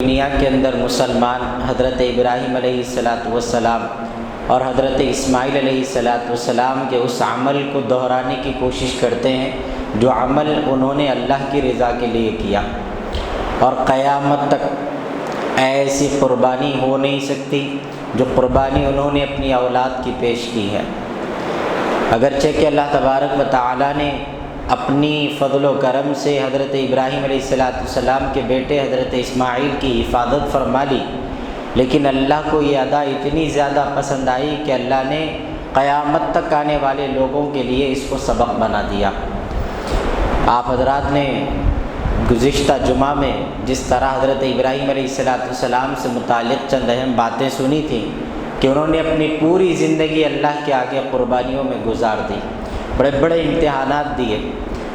دنیا کے اندر مسلمان حضرت ابراہیم علیہ السلام اور حضرت اسماعیل علیہ السلام کے اس عمل کو دہرانے کی کوشش کرتے ہیں جو عمل انہوں نے اللہ کی رضا کے لیے کیا، اور قیامت تک ایسی قربانی ہو نہیں سکتی جو قربانی انہوں نے اپنی اولاد کی پیش کی ہے۔ اگرچہ کہ اللہ تبارک و تعالیٰ نے اپنی فضل و کرم سے حضرت ابراہیم علیہ السلام کے بیٹے حضرت اسماعیل کی حفاظت فرما لی، لیکن اللہ کو یہ ادا اتنی زیادہ پسند آئی کہ اللہ نے قیامت تک آنے والے لوگوں کے لیے اس کو سبق بنا دیا۔ آپ حضرات نے گزشتہ جمعہ میں جس طرح حضرت ابراہیم علیہ السلام سے متعلق چند اہم باتیں سنی تھیں کہ انہوں نے اپنی پوری زندگی اللہ کے آگے قربانیوں میں گزار دی، بڑے بڑے امتحانات دیے،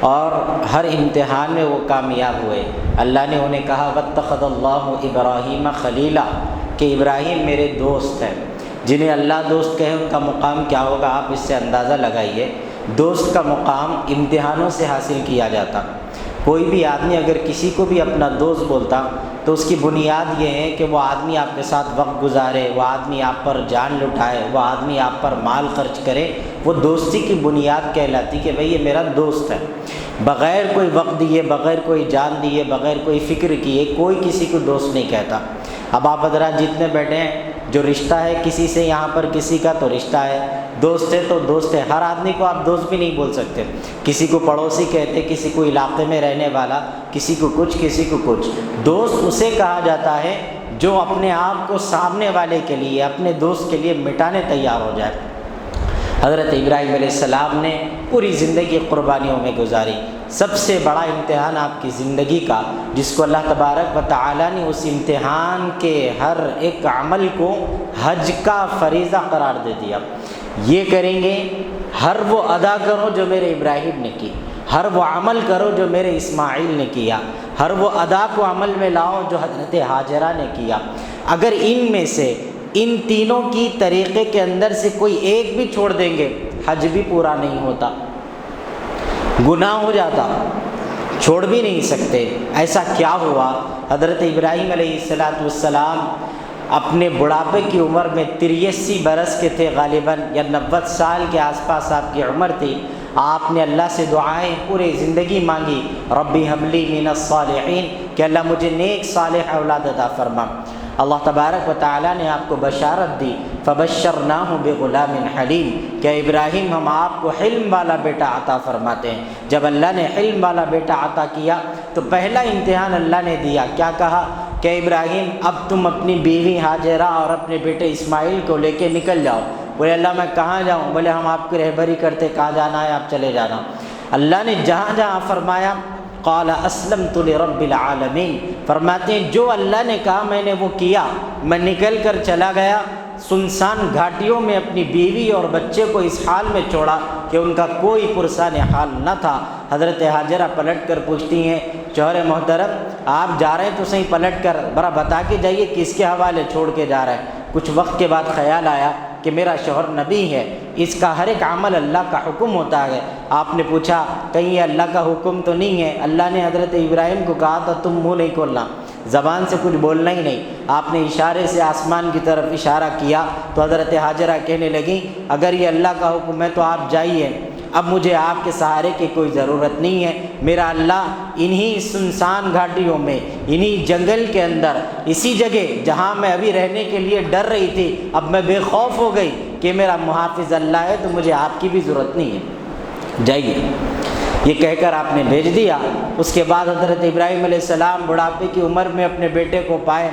اور ہر امتحان میں وہ کامیاب ہوئے۔ اللہ نے انہیں کہا واتخذ اللہ ابراہیم خلیلا، کہ ابراہیم میرے دوست ہیں۔ جنہیں اللہ دوست کہے ان کا مقام کیا ہوگا آپ اس سے اندازہ لگائیے۔ دوست کا مقام امتحانوں سے حاصل کیا جاتا۔ کوئی بھی آدمی اگر کسی کو بھی اپنا دوست بولتا تو اس کی بنیاد یہ ہے کہ وہ آدمی آپ کے ساتھ وقت گزارے، وہ آدمی آپ پر جان لٹائے، وہ آدمی آپ پر مال خرچ کرے، وہ دوستی کی بنیاد کہلاتی کہ بھئی یہ میرا دوست ہے۔ بغیر کوئی وقت دیے، بغیر کوئی جان دیے، بغیر کوئی فکر کیے کوئی کسی کو دوست نہیں کہتا۔ اب آپ حضرات جتنے بیٹھے ہیں، جو رشتہ ہے کسی سے یہاں پر کسی کا تو رشتہ ہے، دوست ہے تو دوست ہے۔ ہر آدمی کو آپ دوست بھی نہیں بول سکتے، کسی کو پڑوسی کہتے، کسی کو علاقے میں رہنے والا، کسی کو کچھ، کسی کو کچھ۔ دوست اسے کہا جاتا ہے جو اپنے آپ کو سامنے والے کے لیے، اپنے دوست کے لیے مٹانے تیار ہو جائے۔ حضرت ابراہیم علیہ السلام نے پوری زندگی قربانیوں میں گزاری۔ سب سے بڑا امتحان آپ کی زندگی کا، جس کو اللہ تبارک و تعالیٰ نے اس امتحان کے ہر ایک عمل کو حج کا فریضہ قرار دے دیا۔ یہ کریں گے، ہر وہ ادا کرو جو میرے ابراہیم نے کی، ہر وہ عمل کرو جو میرے اسماعیل نے کیا، ہر وہ ادا کو عمل میں لاؤ جو حضرت ہاجرہ نے کیا۔ اگر ان میں سے ان تینوں کی طریقے کے اندر سے کوئی ایک بھی چھوڑ دیں گے، حج بھی پورا نہیں ہوتا، گناہ ہو جاتا، چھوڑ بھی نہیں سکتے۔ ایسا کیا ہوا؟ حضرت ابراہیم علیہ السلام اپنے بڑھاپے کی عمر میں 83 برس کے تھے غالباً، یا 90 سال کے آس پاس آپ کی عمر تھی۔ آپ نے اللہ سے دعائیں پوری زندگی مانگی، ربی حب لی من الصالحین، کہ اللہ مجھے نیک صالح اولاد عطا فرما۔ اللہ تبارک و تعالیٰ نے آپ کو بشارت دی، فبشرناہ بغلام حلیم، کہ ابراہیم ہم آپ کو حلم والا بیٹا عطا فرماتے ہیں۔ جب اللہ نے حلم والا بیٹا عطا کیا تو پہلا امتحان اللہ نے دیا، کیا کہا کہ ابراہیم اب تم اپنی بیوی ہاجرہ اور اپنے بیٹے اسماعیل کو لے کے نکل جاؤ۔ بولے اللہ میں کہاں جاؤں؟ بولے ہم آپ کی رہبری کرتے، کہاں جانا ہے آپ چلے جانا۔ اللہ نے جہاں جہاں فرمایا قال اسلمت لرب العالمین، فرماتے ہیں جو اللہ نے کہا میں نے وہ کیا۔ میں نکل کر چلا گیا، سنسان گھاٹیوں میں اپنی بیوی اور بچے کو اس حال میں چھوڑا کہ ان کا کوئی پرسان حال نہ تھا۔ حضرت ہاجرہ پلٹ کر پوچھتی ہیں شوہر محترم آپ جا رہے ہیں تو صحیح پلٹ کر برا بتا کے جائیے کس کے حوالے چھوڑ کے جا رہے ہیں۔ کچھ وقت کے بعد خیال آیا کہ میرا شوہر نبی ہے، اس کا ہر ایک عمل اللہ کا حکم ہوتا ہے۔ آپ نے پوچھا کہیں یہ اللہ کا حکم تو نہیں ہے؟ اللہ نے حضرت ابراہیم کو کہا تھا تم منہ نہیں کھولنا، زبان سے کچھ بولنا ہی نہیں۔ آپ نے اشارے سے آسمان کی طرف اشارہ کیا تو حضرت ہاجرہ کہنے لگیں اگر یہ اللہ کا حکم ہے تو آپ جائیے، اب مجھے آپ کے سہارے کی کوئی ضرورت نہیں ہے۔ میرا اللہ انہی سنسان گھاٹیوں میں، انہی جنگل کے اندر، اسی جگہ جہاں میں ابھی رہنے کے لیے ڈر رہی تھی، اب میں بے خوف ہو گئی کہ میرا محافظ اللہ ہے تو مجھے آپ کی بھی ضرورت نہیں ہے، جائیے۔ یہ کہہ کر آپ نے بھیج دیا۔ اس کے بعد حضرت ابراہیم علیہ السلام بڑھاپے کی عمر میں اپنے بیٹے کو پائے۔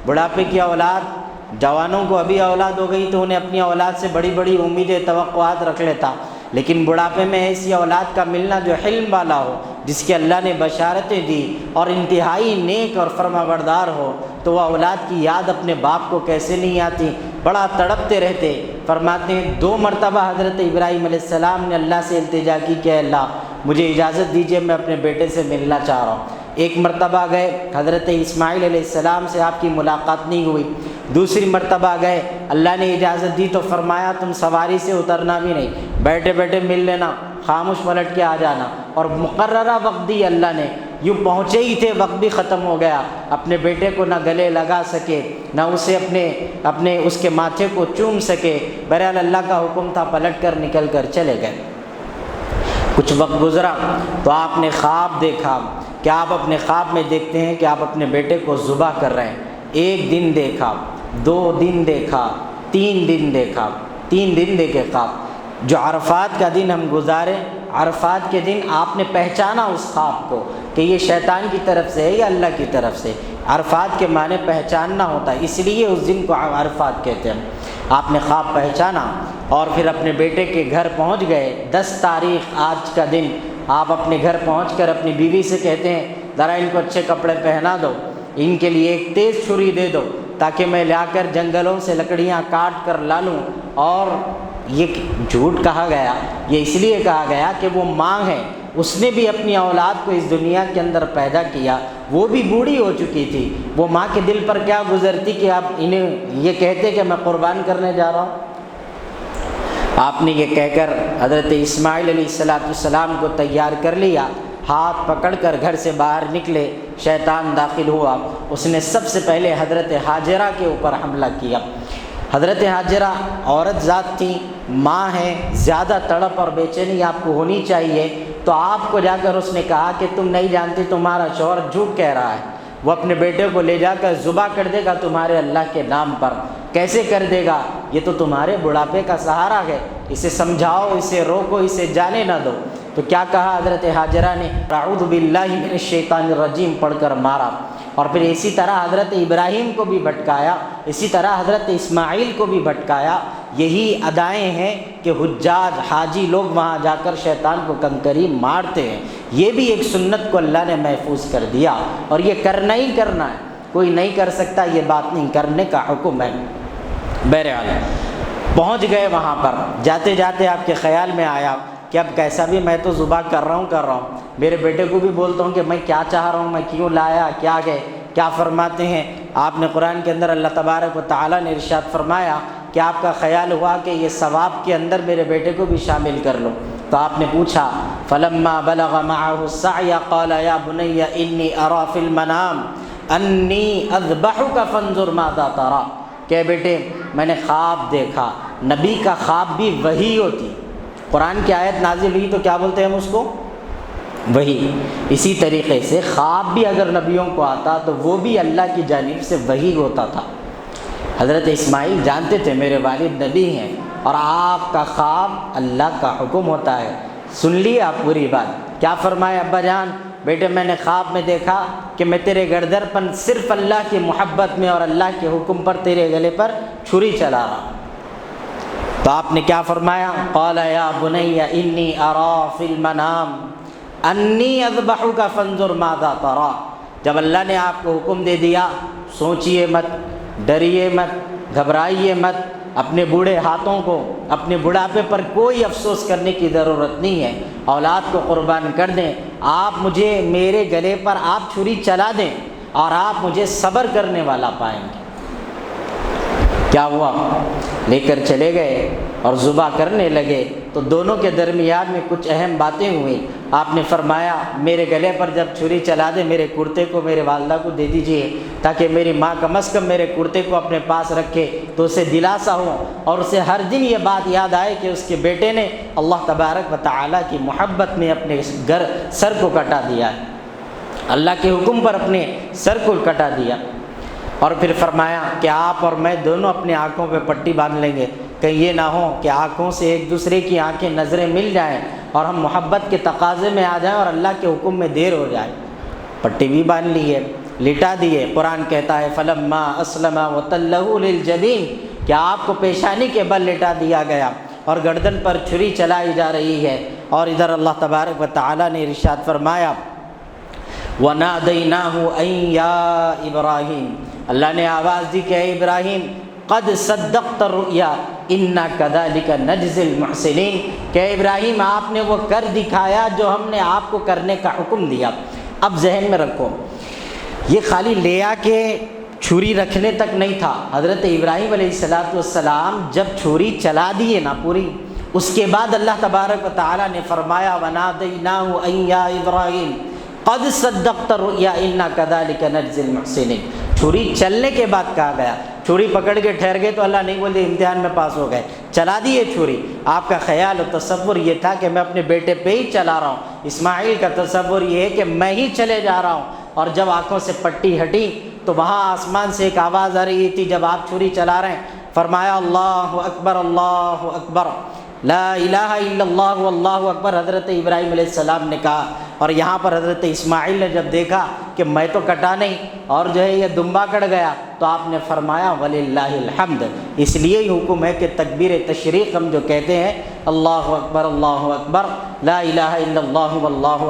بڑھاپے کی اولاد، جوانوں کو ابھی اولاد ہو گئی تو انہیں اپنی اولاد سے بڑی بڑی امیدیں، توقعات رکھ لیتا، لیکن بڑھاپے میں ایسی اولاد کا ملنا جو حلم والا ہو، جس کے اللہ نے بشارتیں دی اور انتہائی نیک اور فرما بردار ہو، تو وہ اولاد کی یاد اپنے باپ کو کیسے نہیں آتی، بڑا تڑپتے رہتے۔ فرماتے ہیں 2 مرتبہ حضرت ابراہیم علیہ السلام نے اللہ سے التجا کی کہ اللہ مجھے اجازت دیجیے میں اپنے بیٹے سے ملنا چاہ رہا ہوں۔ ایک مرتبہ گئے، حضرت اسماعیل علیہ السلام سے آپ کی ملاقات نہیں ہوئی۔ دوسری مرتبہ گئے، اللہ نے اجازت دی تو فرمایا تم سواری سے اترنا بھی نہیں، بیٹھے بیٹھے مل لینا، خاموش پلٹ کے آ جانا، اور مقررہ وقت دی اللہ نے یوں پہنچے ہی تھے وقت بھی ختم ہو گیا، اپنے بیٹے کو نہ گلے لگا سکے، نہ اسے اپنے اس کے ماتھے کو چوم سکے۔ بہرحال اللہ کا حکم تھا، پلٹ کر نکل کر چلے گئے۔ کچھ وقت گزرا تو آپ نے خواب دیکھا کہ آپ اپنے خواب میں دیکھتے ہیں کہ آپ اپنے بیٹے کو ذبح کر رہے ہیں۔ 1 دن دیکھا، 2 دن دیکھا، 3 دن دیکھا، 3 دن دیکھے خواب۔ جو عرفات کا دن ہم گزارے، عرفات کے دن آپ نے پہچانا اس خواب کو کہ یہ شیطان کی طرف سے ہے یا اللہ کی طرف سے۔ عرفات کے معنی پہچاننا ہوتا ہے، اس لیے اس دن کو عرفات کہتے ہیں۔ آپ نے خواب پہچانا اور پھر اپنے بیٹے کے گھر پہنچ گئے۔ 10 تاریخ آج کا دن آپ اپنے گھر پہنچ کر اپنی بیوی سے کہتے ہیں ذرا ان کو اچھے کپڑے پہنا دو، ان کے لیے ایک تیز چھری دے دو تاکہ میں لا کر جنگلوں سے لکڑیاں کاٹ کر لا لوں۔ اور یہ جھوٹ کہا گیا، یہ اس لیے کہا گیا کہ وہ ماں ہے، اس نے بھی اپنی اولاد کو اس دنیا کے اندر پیدا کیا، وہ بھی بوڑھی ہو چکی تھی۔ وہ ماں کے دل پر کیا گزرتی کہ آپ انہیں یہ کہتے کہ میں قربان کرنے جا رہا ہوں۔ آپ نے یہ کہہ کر حضرت اسماعیل علیہ السلام کو تیار کر لیا، ہاتھ پکڑ کر گھر سے باہر نکلے۔ شیطان داخل ہوا، اس نے سب سے پہلے حضرت ہاجرہ کے اوپر حملہ کیا۔ حضرت ہاجرہ عورت ذات تھی، ماں ہے، زیادہ تڑپ اور بے چینی آپ کو ہونی چاہیے، تو آپ کو جا کر اس نے کہا کہ تم نہیں جانتی تمہارا شوہر جھوٹ کہہ رہا ہے، وہ اپنے بیٹے کو لے جا کر ذبح کر دے گا تمہارے اللہ کے نام پر۔ کیسے کر دے گا؟ یہ تو تمہارے بڑھاپے کا سہارا ہے، اسے سمجھاؤ، اسے روکو، اسے جانے نہ دو۔ تو کیا کہا حضرت ہاجرہ نے؟ اعوذ باللہ من الشیطان الرجیم پڑھ کر مارا۔ اور پھر اسی طرح حضرت ابراہیم کو بھی بھٹکایا، اسی طرح حضرت اسماعیل کو بھی بھٹکایا۔ یہی ادائیں ہیں کہ حجاج حاجی لوگ وہاں جا کر شیطان کو کنکری مارتے ہیں۔ یہ بھی ایک سنت کو اللہ نے محفوظ کر دیا، اور یہ کرنا ہی کرنا ہے، کوئی نہیں کر سکتا، یہ بات نہیں، کرنے کا حکم ہے۔ بہرحال پہنچ گئے وہاں پر، جاتے جاتے آپ کے خیال میں آیا کہ اب کیسا بھی میں تو ذبح کر رہا ہوں، میرے بیٹے کو بھی بولتا ہوں کہ میں کیا چاہ رہا ہوں، میں کیوں لایا، کیا گئے، کیا فرماتے ہیں آپ نے قرآن کے اندر اللہ تبارک و تعالیٰ نے ارشاد فرمایا کہ آپ کا خیال ہوا کہ یہ ثواب کے اندر میرے بیٹے کو بھی شامل کر لو، تو آپ نے پوچھا فلما بلغ معه السعي قال يا بني اني ارى في المنام انی اذبحك فانظر ماذا ترى، کہ بیٹے میں نے خواب دیکھا۔ نبی کا خواب بھی وحی ہوتی، قرآن کی آیت نازل ہوئی تو کیا بولتے ہیں ہم اس کو؟ وحی۔ اسی طریقے سے خواب بھی اگر نبیوں کو آتا تو وہ بھی اللہ کی جانب سے وحی ہوتا تھا۔ حضرت اسماعیل جانتے تھے میرے والد نبی ہیں، اور آپ کا خواب اللہ کا حکم ہوتا ہے۔ سن لیے آپ پوری بات؟ کیا فرمایا ابا جان؟ بیٹے میں نے خواب میں دیکھا کہ میں تیرے گردن پر صرف اللہ کی محبت میں اور اللہ کے حکم پر تیرے گلے پر چھری چلا رہا۔ تو آپ نے کیا فرمایا؟ قال یا بنی انی ارا فی المنام انی اذبحک فانظر ماذا ترى۔ جب اللہ نے آپ کو حکم دے دیا، سوچئے مت، ڈریے مت، گھبرائیے مت، اپنے بوڑھے ہاتھوں کو، اپنے بڑھاپے پر کوئی افسوس کرنے کی ضرورت نہیں ہے، اولاد کو قربان کر دیں۔ آپ مجھے میرے گلے پر آپ چھری چلا دیں اور آپ مجھے صبر کرنے والا پائیں گے۔ کیا ہوا؟ لے کر چلے گئے اور ذبح کرنے لگے تو دونوں کے درمیان میں کچھ اہم باتیں ہوئیں۔ آپ نے فرمایا میرے گلے پر جب چھری چلا دے میرے کرتے کو میرے والدہ کو دے دیجئے، تاکہ میری ماں کم از کم میرے کرتے کو اپنے پاس رکھے تو اسے دلاسا ہو، اور اسے ہر دن یہ بات یاد آئے کہ اس کے بیٹے نے اللہ تبارک و تعالیٰ کی محبت میں اپنے سر کو کٹا دیا ہے، اللہ کے حکم پر اپنے سر کو کٹا دیا۔ اور پھر فرمایا کہ آپ اور میں دونوں اپنے آنکھوں پہ پٹی باندھ لیں گے، کہیں یہ نہ ہو کہ آنکھوں سے ایک دوسرے کی آنکھیں نظریں مل جائیں اور ہم محبت کے تقاضے میں آ جائیں اور اللہ کے حکم میں دیر ہو جائے۔ پٹی بھی باندھ لی ہے، لٹا دیے۔ قرآن کہتا ہے فلما اسلم وتلہ للجبین، کہ آپ کو پیشانی کے بل لٹا دیا گیا اور گردن پر چھری چلائی جا رہی ہے۔ اور ادھر اللہ تبارک و تعالیٰ نے ارشاد فرمایا وَنَادَيْنَاهُ أَن يَا إِبْرَاهِيمُ، اللہ نے آواز دی کہ اے ابراہیم قد صدقت الرؤیا انا كذلك نجزي المحسنین، کہ ابراہیم آپ نے وہ کر دکھایا جو ہم نے آپ کو کرنے کا حکم دیا۔ اب ذہن میں رکھو، یہ خالی لے آ کے چھری رکھنے تک نہیں تھا۔ حضرت ابراہیم علیہ السلام جب چھری چلا دیے نا پوری، اس کے بعد اللہ تبارک و تعالیٰ نے فرمایا وَنَادَيْنَاهُ أَن يَا إِبْرَاهِيمُ، قد صدقت الرؤیا انا کذالک نجزی المحسنین۔ چھری چلنے کے بعد کہا گیا، چھری پکڑ کے ٹھہر گئے تو اللہ نہیں بولتے امتحان میں پاس ہو گئے، چلا دیے چھری۔ آپ کا خیال و تصور یہ تھا کہ میں اپنے بیٹے پہ ہی چلا رہا ہوں، اسماعیل کا تصور یہ ہے کہ میں ہی چلے جا رہا ہوں۔ اور جب آنکھوں سے پٹی ہٹی تو وہاں آسمان سے ایک آواز آ رہی تھی جب آپ چھری چلا رہے ہیں، فرمایا اللہ اکبر لا الہ الا اللہ واللہ اکبر۔ حضرت ابراہیم علیہ السلام نے کہا، اور یہاں پر حضرت اسماعیل نے جب دیکھا کہ میں تو کٹا نہیں اور جو ہے یہ دمبا کٹ گیا، تو آپ نے فرمایا وللہ الحمد۔ اس لیے ہی حکم ہے کہ تکبیر تشریق ہم جو کہتے ہیں اللہ اکبر لا الہ الا اللہ واللہ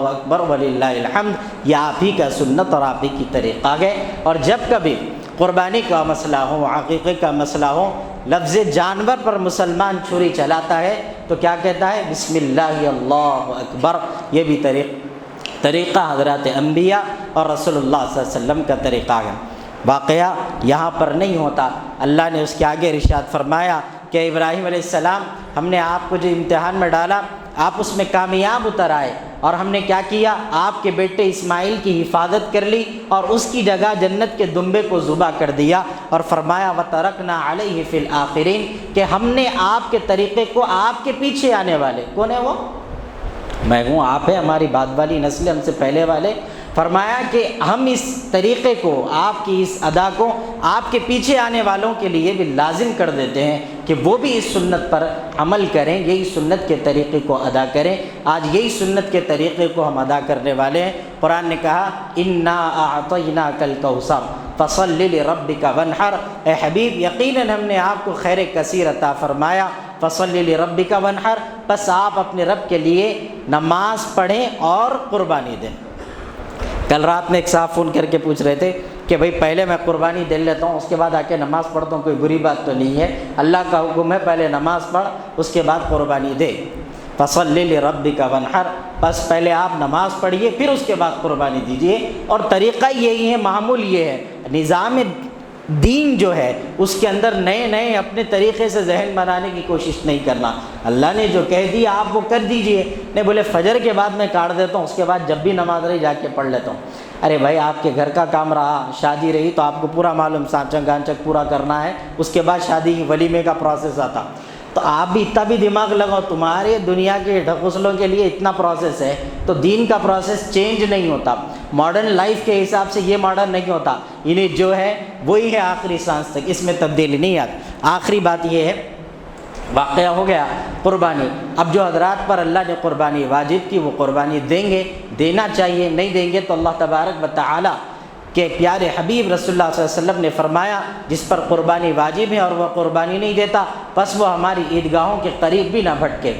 اکبر وللہ الحمد، یہ آپ ہی کا سنت اور آپ ہی کی طریقہ ہے۔ اور جب کبھی قربانی کا مسئلہ ہو، عقیقے کا مسئلہ ہو، لفظ جانور پر مسلمان چھری چلاتا ہے تو کیا کہتا ہے؟ بسم اللہ اللہ اکبر۔ یہ بھی طریقہ حضرات انبیاء اور رسول اللہ صلی اللہ علیہ وسلم کا طریقہ ہے۔ واقعہ یہاں پر نہیں ہوتا، اللہ نے اس کے آگے ارشاد فرمایا کہ ابراہیم علیہ السلام، ہم نے آپ کو جو امتحان میں ڈالا آپ اس میں کامیاب اتر آئے، اور ہم نے کیا کیا؟ آپ کے بیٹے اسماعیل کی حفاظت کر لی اور اس کی جگہ جنت کے دمبے کو ذبح کر دیا، اور فرمایا وَتَرَكْنَا عَلَيْهِ فِي الْآخِرِينَ، کہ ہم نے آپ کے طریقے کو آپ کے پیچھے آنے والے، کون ہے وہ؟ میں ہوں، آپ ہے، ہماری بعد والی نسل، ہم سے پہلے والے، فرمایا کہ ہم اس طریقے کو، آپ کی اس ادا کو آپ کے پیچھے آنے والوں کے لیے بھی لازم کر دیتے ہیں کہ وہ بھی اس سنت پر عمل کریں، یہی سنت کے طریقے کو ادا کریں۔ آج یہی سنت کے طریقے کو ہم ادا کرنے والے ہیں۔ قرآن نے کہا اِنَّا أَعْطَيْنَاكَ الْكَوْثَرَ فَصَلِّ لِرَبِّكَ وَانْحَرْ، اے حبیب یقیناً ہم نے آپ کو خیر کثیر عطا فرمایا، فَصَلِّ لِرَبِّكَ وَانْحَرْ، بس آپ اپنے رب کے لیے نماز پڑھیں اور قربانی دیں۔ کل رات میں ایک صاحب فون کر کے پوچھ رہے تھے کہ بھئی پہلے میں قربانی دے لیتا ہوں اس کے بعد آ کے نماز پڑھتا ہوں، کوئی بری بات تو نہیں ہے؟ اللہ کا حکم ہے پہلے نماز پڑھ اس کے بعد قربانی دے۔ فَصَلِّ لِرَبِّكَ وَانْحَرْ، بس پہلے آپ نماز پڑھیے پھر اس کے بعد قربانی دیجیے۔ اور طریقہ یہی ہے، معمول یہ ہے، نظام دین جو ہے اس کے اندر نئے نئے اپنے طریقے سے ذہن بنانے کی کوشش نہیں کرنا۔ اللہ نے جو کہہ دیا آپ وہ کر دیجئے۔ نہیں بولے فجر کے بعد میں کاٹ دیتا ہوں، اس کے بعد جب بھی نماز رہی جا کے پڑھ لیتا ہوں۔ ارے بھائی آپ کے گھر کا کام رہا، شادی رہی تو آپ کو پورا معلوم، سانچک گانچک پورا کرنا ہے، اس کے بعد شادی ولیمے کا پروسیس آتا، تو آپ بھی اتنا بھی دماغ لگاؤ، تمہارے دنیا کے ڈھکوسلوں کے لیے اتنا پروسیس ہے تو دین کا پروسیس چینج نہیں ہوتا، ماڈرن لائف کے حساب سے یہ ماڈرن نہیں ہوتا، انہیں جو ہے وہی ہے آخری سانس تک، اس میں تبدیلی نہیں آتی۔ آخری بات یہ ہے، واقعہ ہو گیا قربانی، اب جو حضرات پر اللہ نے قربانی واجب کی وہ قربانی دیں گے، دینا چاہیے، نہیں دیں گے تو اللہ تبارک و تعالی کہ پیارے حبیب رسول اللہ صلی اللہ علیہ وسلم نے فرمایا جس پر قربانی واجب ہے اور وہ قربانی نہیں دیتا بس وہ ہماری عیدگاہوں کے قریب بھی نہ بھٹکے۔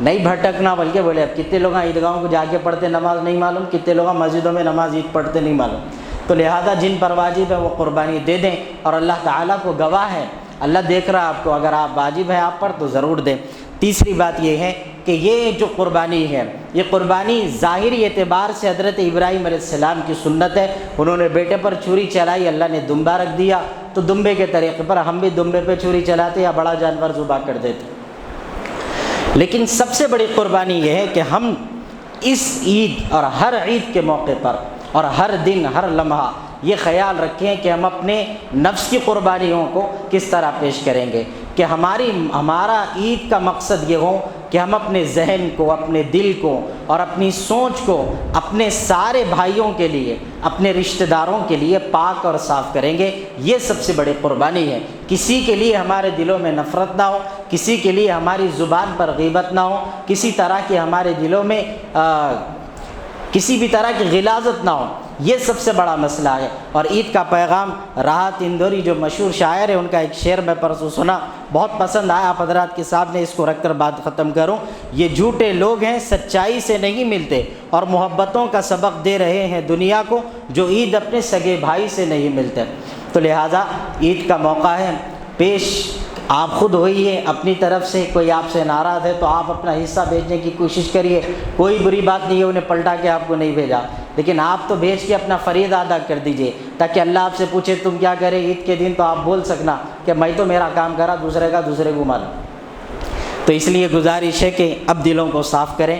نہیں بھٹکنا بلکہ بولے اب کتنے لوگ عیدگاہوں کو جا کے پڑھتے نماز نہیں معلوم، کتنے لوگ مسجدوں میں نماز عید پڑھتے نہیں معلوم، تو لہذا جن پر واجب ہے وہ قربانی دے دیں، اور اللہ تعالیٰ کو گواہ ہے، اللہ دیکھ رہا ہے آپ کو، اگر آپ واجب ہے آپ پر تو ضرور دیں۔ تیسری بات یہ ہے کہ یہ جو قربانی ہے یہ قربانی ظاہری اعتبار سے حضرت ابراہیم علیہ السلام کی سنت ہے، انہوں نے بیٹے پر چھری چلائی، اللہ نے دمبا رکھ دیا، تو دمبے کے طریقے پر ہم بھی دمبے پہ چھری چلاتے یا بڑا جانور ذبح کر دیتے۔ لیکن سب سے بڑی قربانی یہ ہے کہ ہم اس عید اور ہر عید کے موقع پر اور ہر دن ہر لمحہ یہ خیال رکھیں کہ ہم اپنے نفس کی قربانیوں کو کس طرح پیش کریں گے، کہ ہمارا عید کا مقصد یہ ہو کہ ہم اپنے ذہن کو، اپنے دل کو اور اپنی سوچ کو اپنے سارے بھائیوں کے لیے، اپنے رشتہ داروں کے لیے پاک اور صاف کریں گے۔ یہ سب سے بڑی قربانی ہے، کسی کے لیے ہمارے دلوں میں نفرت نہ ہو، کسی کے لیے ہماری زبان پر غیبت نہ ہو، کسی طرح کی ہمارے دلوں میں کسی بھی طرح کی غلاظت نہ ہو، یہ سب سے بڑا مسئلہ ہے۔ اور عید کا پیغام راحت اندوری جو مشہور شاعر ہے ان کا ایک شعر میں پرسوں سنا، بہت پسند آیا، آپ حضرات کے سامنے اس کو رکھ کر بات ختم کروں۔ یہ جھوٹے لوگ ہیں سچائی سے نہیں ملتے اور محبتوں کا سبق دے رہے ہیں دنیا کو، جو عید اپنے سگے بھائی سے نہیں ملتے۔ تو لہٰذا عید کا موقع ہے، پیش آپ خود ہوئیے، اپنی طرف سے کوئی آپ سے ناراض ہے تو آپ اپنا حصہ بھیجنے کی کوشش کریے، کوئی بری بات نہیں ہے انہیں پلٹا کے آپ کو نہیں بھیجا، لیکن آپ تو بھیج کے اپنا فریضہ ادا کر دیجئے تاکہ اللہ آپ سے پوچھے تم کیا کرے عید کے دن، تو آپ بول سکنا کہ میں تو میرا کام کرا، دوسرے کا دوسرے کو معلوم۔ تو اس لیے گزارش ہے کہ اب دلوں کو صاف کریں،